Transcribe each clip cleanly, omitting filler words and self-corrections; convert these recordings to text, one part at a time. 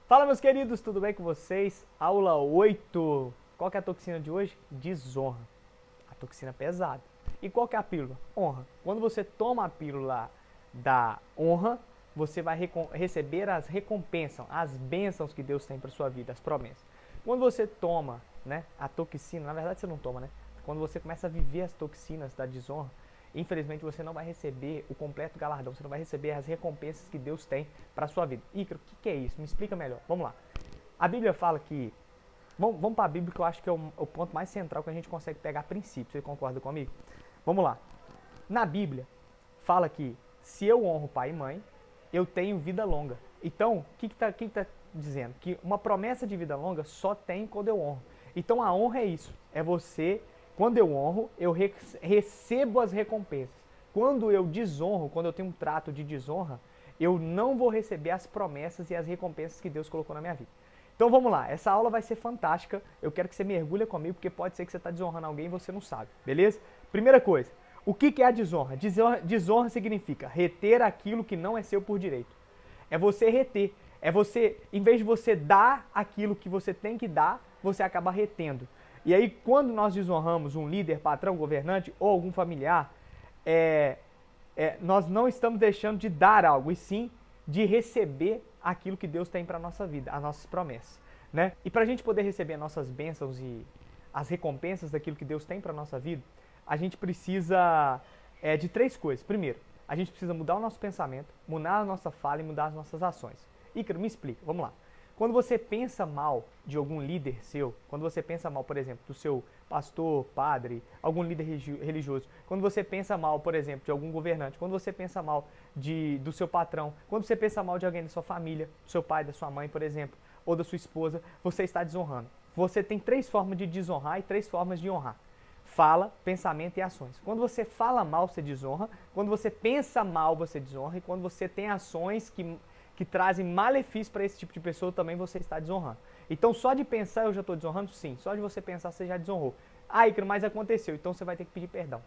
Fala, meus queridos, tudo bem com vocês? Aula 8. Qual que é a toxina de hoje? Desonra. A toxina pesada. E qual que é a pílula? Honra. Quando você toma a pílula da honra, você vai receber as recompensas, as bênçãos que Deus tem para sua vida, as promessas. Quando você toma, né, a toxina, na verdade você não toma, né? Quando você começa a viver as toxinas da desonra, infelizmente você não vai receber o completo galardão, você não vai receber as recompensas que Deus tem para a sua vida. Ícaro, o que é isso? Me explica melhor. Vamos lá. A Bíblia fala que... Vamos para a Bíblia, que eu acho que é o ponto mais central que a gente consegue pegar a princípio. Você concorda comigo? Vamos lá. Na Bíblia, fala que se eu honro pai e mãe, eu tenho vida longa. Então, o que está dizendo? Que uma promessa de vida longa só tem quando eu honro. Então, a honra é isso. É você... Quando eu honro, eu recebo as recompensas. Quando eu desonro, quando eu tenho um trato de desonra, eu não vou receber as promessas e as recompensas que Deus colocou na minha vida. Então vamos lá, essa aula vai ser fantástica. Eu quero que você mergulhe comigo, porque pode ser que você está desonrando alguém e você não sabe, beleza? Primeira coisa, o que é a desonra? Desonra significa reter aquilo que não é seu por direito. É você reter. É você, em vez de você dar aquilo que você tem que dar, você acaba retendo. E aí, quando nós desonramos um líder, patrão, governante ou algum familiar, nós não estamos deixando de dar algo, e sim de receber aquilo que Deus tem para a nossa vida, as nossas promessas. Né? E para a gente poder receber nossas bênçãos e as recompensas daquilo que Deus tem para a nossa vida, a gente precisa de três coisas. Primeiro, a gente precisa mudar o nosso pensamento, mudar a nossa fala e mudar as nossas ações. Ícaro, me explica, vamos lá. Quando você pensa mal de algum líder seu, quando você pensa mal, por exemplo, do seu pastor, padre, algum líder religioso, quando você pensa mal, por exemplo, de algum governante, quando você pensa mal do seu patrão, quando você pensa mal de alguém da sua família, do seu pai, da sua mãe, por exemplo, ou da sua esposa, você está desonrando. Você tem três formas de desonrar e três formas de honrar. Fala, pensamento e ações. Quando você fala mal, você desonra. Quando você pensa mal, você desonra. E quando você tem ações que trazem malefício para esse tipo de pessoa, também você está desonrando. Então, só de pensar eu já estou desonrando? Sim. Só de você pensar você já desonrou. Ah, Ícaro, mas aconteceu. Então, você vai ter que pedir perdão.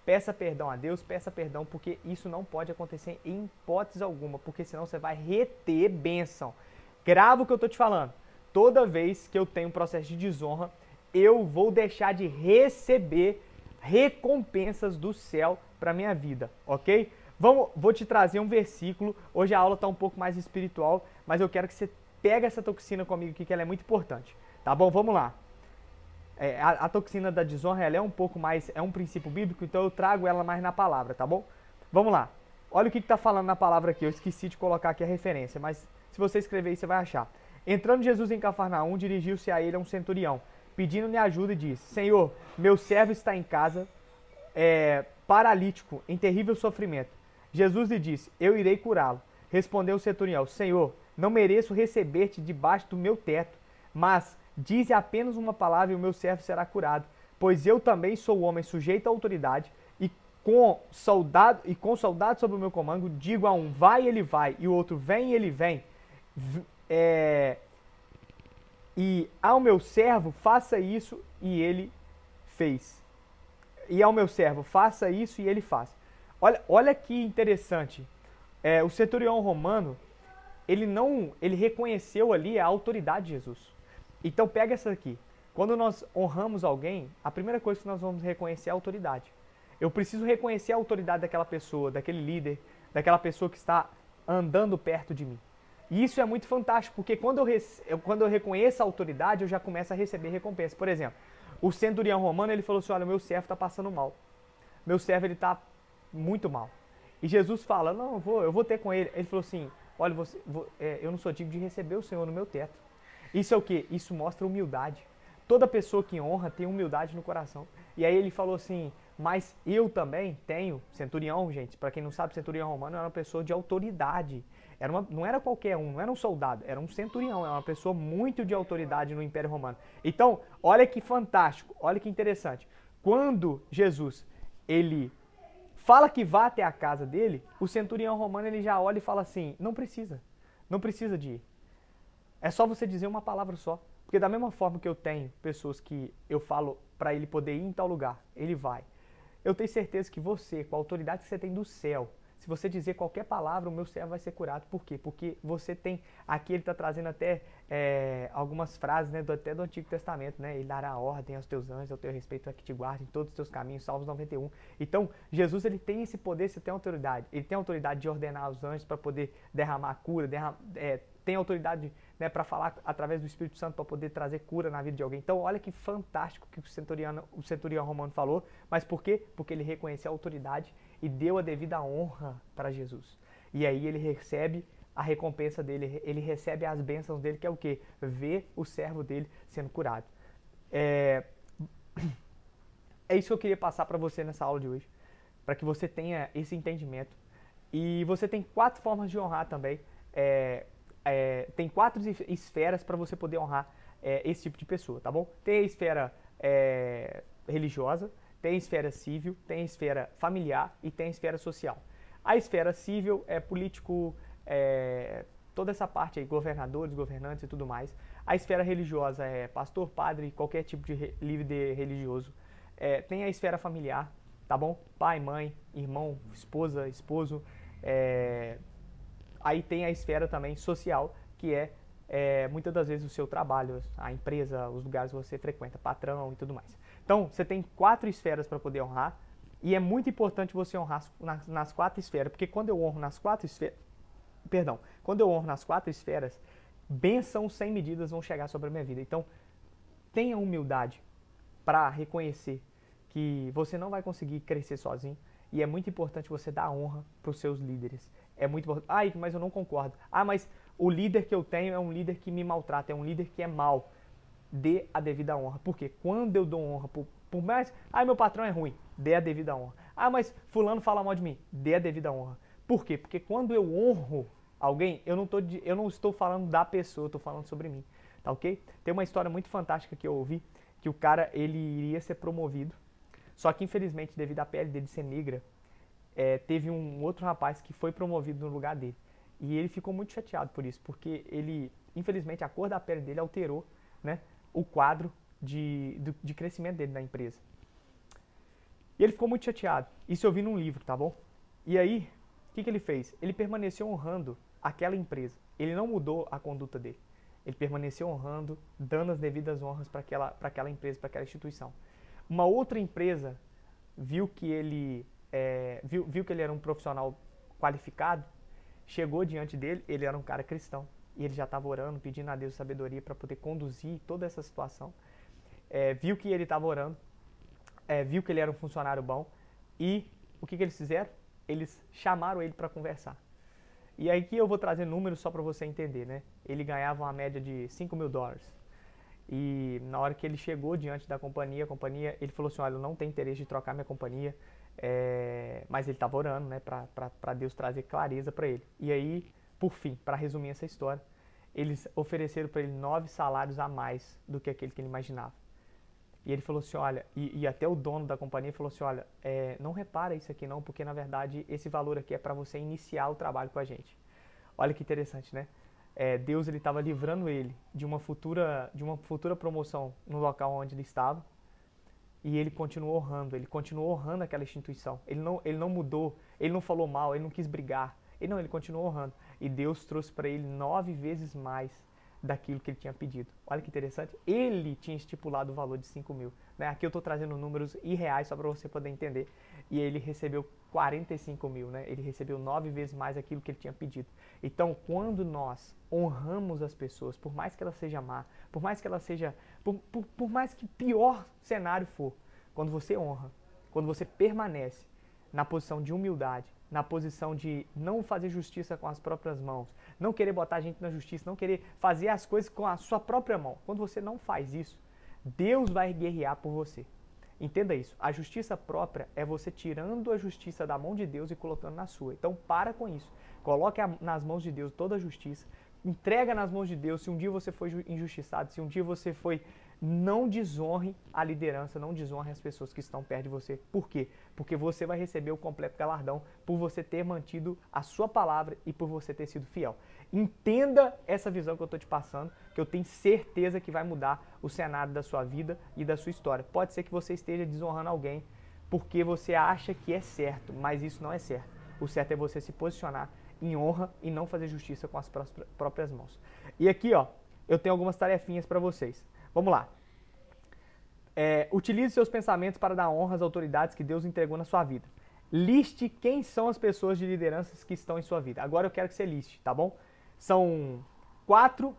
Peça perdão a Deus, peça perdão, porque isso não pode acontecer em hipótese alguma, porque senão você vai reter bênção. Grava o que eu estou te falando. Toda vez que eu tenho um processo de desonra, eu vou deixar de receber recompensas do céu para minha vida, ok? Vou te trazer um versículo. Hoje a aula está um pouco mais espiritual, mas eu quero que você pegue essa toxina comigo aqui, que ela é muito importante. Tá bom? Vamos lá. A toxina da desonra, ela é um pouco mais, é um princípio bíblico, então eu trago ela mais na palavra, tá bom? Vamos lá. Olha o que está falando na palavra aqui. Eu esqueci de colocar aqui a referência, mas se você escrever aí, você vai achar. Entrando Jesus em Cafarnaum, dirigiu-se a ele um centurião, pedindo-lhe ajuda e disse: Senhor, meu servo está em casa, paralítico, em terrível sofrimento. Jesus lhe disse: Eu irei curá-lo. Respondeu o centurião: Senhor, não mereço receber-te debaixo do meu teto, mas dize apenas uma palavra e o meu servo será curado. Pois eu também sou homem sujeito à autoridade, e com soldado sob o meu comando, digo a um: vai, ele vai, e o outro: vem, ele vem. E ao meu servo, faça isso, e ele fez. E ao meu servo, faça isso, e ele faz. Olha que interessante. O centurião romano, ele reconheceu ali a autoridade de Jesus. Então pega essa aqui. Quando nós honramos alguém, a primeira coisa que nós vamos reconhecer é a autoridade. Eu preciso reconhecer a autoridade daquela pessoa, daquele líder, daquela pessoa que está andando perto de mim. E isso é muito fantástico, porque quando eu reconheço a autoridade, eu já começo a receber recompensa. Por exemplo, o centurião romano, ele falou assim: olha, meu servo está passando mal. Meu servo, ele está muito mal. E Jesus fala: não, eu vou ter com ele. Ele falou assim: olha, eu não sou digno de receber o Senhor no meu teto. Isso é o quê? Isso mostra humildade. Toda pessoa que honra tem humildade no coração. E aí ele falou assim: mas eu também tenho, centurião, gente, para quem não sabe, centurião romano era uma pessoa de autoridade. Não era qualquer um, não era um soldado, era um centurião, era uma pessoa muito de autoridade no Império Romano. Então, olha que fantástico, olha que interessante. Quando Jesus, ele fala que vá até a casa dele, o centurião romano ele já olha e fala assim: não precisa de ir. É só você dizer uma palavra só. Porque da mesma forma que eu tenho pessoas que eu falo para ele poder ir em tal lugar, ele vai. Eu tenho certeza que você, com a autoridade que você tem do céu, Se você dizer qualquer palavra, o meu servo vai ser curado. Por quê? Porque você tem, aqui ele está trazendo até algumas frases, né, até do Antigo Testamento, né? Ele dará ordem aos teus anjos, ao teu respeito, a que te guardem em todos os teus caminhos, Salmos 91. Então, Jesus, ele tem esse poder, você tem autoridade. Ele tem autoridade de ordenar os anjos para poder derramar cura, tem autoridade, né, para falar através do Espírito Santo para poder trazer cura na vida de alguém. Então, olha que fantástico que o centurião romano falou. Mas por quê? Porque ele reconheceu a autoridade e deu a devida honra para Jesus. E aí ele recebe a recompensa dele, ele recebe as bênçãos dele, que é o quê? Ver o servo dele sendo curado. É isso que eu queria passar para você nessa aula de hoje, para que você tenha esse entendimento. E você tem 4 formas de honrar também. Tem 4 esferas para você poder honrar esse tipo de pessoa, tá bom? Tem a esfera religiosa, tem a esfera civil, tem a esfera familiar e tem a esfera social. A esfera civil é político, toda essa parte aí, governadores, governantes e tudo mais. A esfera religiosa é pastor, padre, qualquer tipo de líder religioso. Tem a esfera familiar, tá bom? Pai, mãe, irmão, esposa, esposo. Aí tem a esfera também social, que muitas das vezes o seu trabalho, a empresa, os lugares que você frequenta, patrão e tudo mais. Então, você tem 4 esferas para poder honrar, e é muito importante você honrar nas 4 esferas, porque quando eu honro nas 4 esferas, bênçãos sem medidas vão chegar sobre a minha vida. Então, tenha humildade para reconhecer que você não vai conseguir crescer sozinho, e é muito importante você dar honra para os seus líderes. É muito importante. Mas eu não concordo. Mas o líder que eu tenho é um líder que me maltrata, é um líder que é mau. Dê a devida honra. Por quê? Quando eu dou honra, por mais... meu patrão é ruim. Dê a devida honra. Mas fulano fala mal de mim. Dê a devida honra. Por quê? Porque quando eu honro alguém, eu não estou falando da pessoa, eu estou falando sobre mim. Tá ok? Tem uma história muito fantástica que eu ouvi, que o cara, ele iria ser promovido, só que infelizmente, devido à pele dele ser negra, teve um outro rapaz que foi promovido no lugar dele. E ele ficou muito chateado por isso, porque infelizmente, a cor da pele dele alterou, né, o quadro de crescimento dele na empresa. E ele ficou muito chateado. Isso eu vi num livro, tá bom? E aí, o que ele fez? Ele permaneceu honrando aquela empresa. Ele não mudou a conduta dele. Ele permaneceu honrando, dando as devidas honras para aquela empresa, para aquela instituição. Uma outra empresa viu que ele era um profissional qualificado, chegou diante dele, ele era um cara cristão, e ele já estava orando, pedindo a Deus sabedoria para poder conduzir toda essa situação. Viu que ele estava orando, viu que ele era um funcionário bom, e o que eles fizeram? Eles chamaram ele para conversar. E aí que eu vou trazer números só para você entender, né? Ele ganhava uma média de $5.000. E na hora que ele chegou diante da companhia, ele falou assim, olha, eu não tenho interesse de trocar minha companhia, mas ele estava orando, né, para Deus trazer clareza para ele. E aí, por fim, para resumir essa história, eles ofereceram para ele 9 salários a mais do que aquele que ele imaginava. E ele falou assim, olha, e até o dono da companhia falou assim, olha, não repara isso aqui não, porque na verdade esse valor aqui é para você iniciar o trabalho com a gente. Olha que interessante, né? Deus ele estava livrando ele de uma futura promoção no local onde ele estava, e ele continuou honrando aquela instituição. Ele não mudou, ele não falou mal, ele não quis brigar, ele continuou honrando. E Deus trouxe para ele 9 vezes mais daquilo que ele tinha pedido. Olha que interessante, ele tinha estipulado o valor de 5 mil. Né? Aqui eu estou trazendo números irreais só para você poder entender. E ele recebeu 45 mil, né? Ele recebeu 9 vezes mais aquilo que ele tinha pedido. Então, quando nós honramos as pessoas, por mais que ela seja má, por mais que ela seja, por mais que pior cenário for, quando você honra, quando você permanece na posição de humildade, na posição de não fazer justiça com as próprias mãos, não querer botar a gente na justiça, não querer fazer as coisas com a sua própria mão. Quando você não faz isso, Deus vai guerrear por você. Entenda isso. A justiça própria é você tirando a justiça da mão de Deus e colocando na sua. Então para com isso. Coloque nas mãos de Deus toda a justiça. Entrega nas mãos de Deus. Se um dia você foi injustiçado, se um dia você foi... Não desonre a liderança, não desonre as pessoas que estão perto de você. Por quê? Porque você vai receber o completo galardão por você ter mantido a sua palavra e por você ter sido fiel. Entenda essa visão que eu estou te passando, que eu tenho certeza que vai mudar o cenário da sua vida e da sua história. Pode ser que você esteja desonrando alguém porque você acha que é certo, mas isso não é certo. O certo é você se posicionar em honra e não fazer justiça com as próprias mãos. E aqui, ó, eu tenho algumas tarefinhas para vocês. Vamos lá. Utilize seus pensamentos para dar honra às autoridades que Deus entregou na sua vida. Liste quem são as pessoas de lideranças que estão em sua vida. Agora eu quero que você liste, tá bom? São 4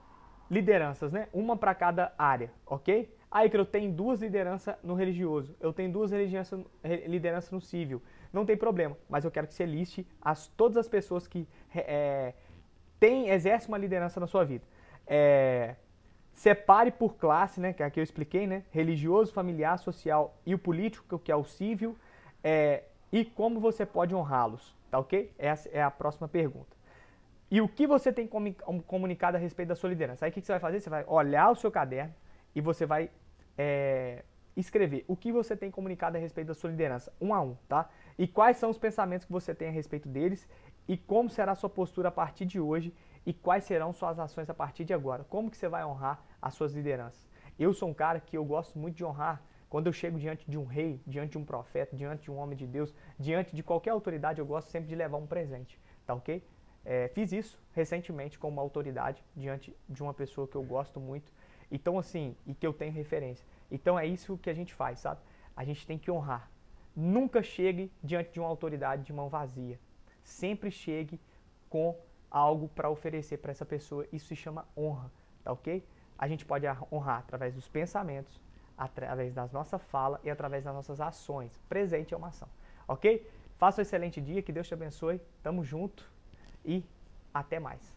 lideranças, né? Uma para cada área, ok? Aí que eu tenho 2 lideranças no religioso, eu tenho 2 lideranças no civil. Não tem problema, mas eu quero que você liste todas as pessoas que exercem uma liderança na sua vida. Separe por classe, né? Que aqui eu expliquei, né? Religioso, familiar, social e o político, que é o civil. E como você pode honrá-los, tá ok? Essa é a próxima pergunta. E o que você tem comunicado a respeito da sua liderança? Aí o que você vai fazer? Você vai olhar o seu caderno e você vai escrever o que você tem comunicado a respeito da sua liderança, um a um, tá? E quais são os pensamentos que você tem a respeito deles e como será a sua postura a partir de hoje e quais serão suas ações a partir de agora. Como que você vai honrar as suas lideranças? Eu sou um cara que eu gosto muito de honrar. Quando eu chego diante de um rei, diante de um profeta, diante de um homem de Deus, diante de qualquer autoridade, eu gosto sempre de levar um presente, tá ok? Fiz isso recentemente com uma autoridade, diante de uma pessoa que eu gosto muito, então assim, e que eu tenho referência. Então é isso que a gente faz, sabe? A gente tem que honrar. Nunca chegue diante de uma autoridade de mão vazia. Sempre chegue com algo para oferecer para essa pessoa, isso se chama honra, tá ok? A gente pode honrar através dos pensamentos, através da nossa fala e através das nossas ações. Presente é uma ação, ok? Faça um excelente dia, que Deus te abençoe, tamo junto e até mais.